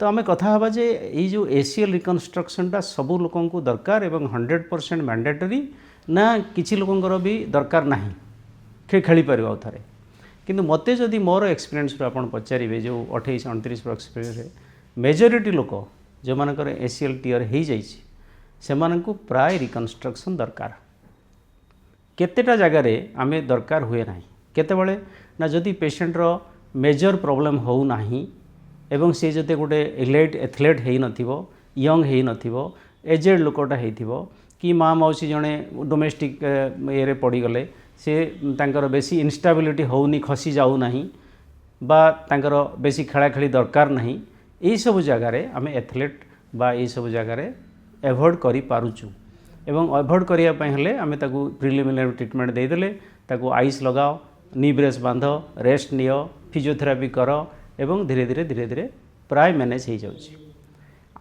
तो आम कथा हाँ जे यो एसीएल रिकनस्ट्रक्शनटा सबू लोक दरकार एवं 100% मैंडेटरी ना किसी लोकंर भी दरकार ना खेली पार आउ थे किंतु मते जदि मोर एक्सपीरियंस आप पचारे जो 28-29 एक्सपीरियंस मेजोरिटी लोक जो मानकर एसीएल टीयर हो जाइए प्राय रिकनस्ट्रक्शन दरकार केतेटा जगार आम दरकार हुए ना केतेबेले ना जदि पेशेंटर मेजर प्रॉब्लम हो ना एवं सी जते गोटे एलाइट एथलेट हो नथिबो यंग हो नथिबो एजेड लोकटा हो कि माँ मौसी जड़े डोमेस्टिक ये पड़गले सी तांकर बेसी इनस्टेबिलिटी होनी खसी जाऊ नहीं बा तांकर बेसी खेला खेली दरकार नहीं यही सब जगार आम एथलेट बा ये सब जगार एवॉइड करि पारुचु एवं एवॉइड करने हेले आम ताकू प्रिलिमिनरी ट्रिटमेंट देदेले ताकू आइस लगाओ नी ब्रेस बांध रेस्ट नियो फिजियोथेरापी कर एवं धीरे धीरे प्राय मैनेज हो जाउछि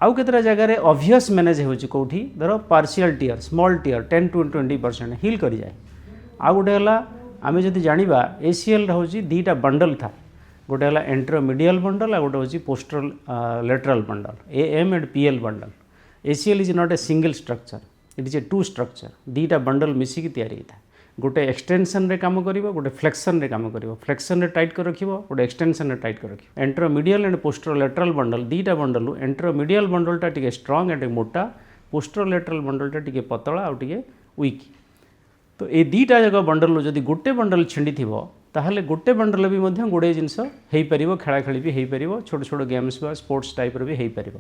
आउ केतरा जगार ऑब्वियस मैनेज होउछि कोठी धर पार्शियल टीयर स्मॉल टीयर 10-20% हिल करि जाए आ गोटे है आम जदि जाना एसीएल हूँ दीटा बंडल था गोटे है एंट्रोमीडियल बंडल आ गोटे हूँ posterolateral bundle AM and PL bundle ACL is not a single structure it is a two structure दीटा बंडल मिसिकी तैयारी था गोटे एक्सटेंशन रे काम करिवो गोटे फ्लेक्शन रे काम करिवो फ्लेक्शन रे टाइट कर रखिवो गोटे एक्सटेंशन रे टाइट कर रखिवो एंट्रोमीडियल एंड पोस्टरोलेटरल बंडल दीटा बंडल एंट्रोमीडियल बंडलटा टिके स्ट्रांग एंड मोटा पोस्टरोलेटरल बंडलटा टिके पतला आ टिके वीक तो ये दीटा जगह बंडल जदि गोटे बंडल छिंडी थिबो ताहले गोटे बंडल भी गुड़े जिनस हो पारिबो खेला खेली भी हो पारिबो छोट छोट गेम्स बा स्पोर्ट्स टाइप रो भी हो पारिबो।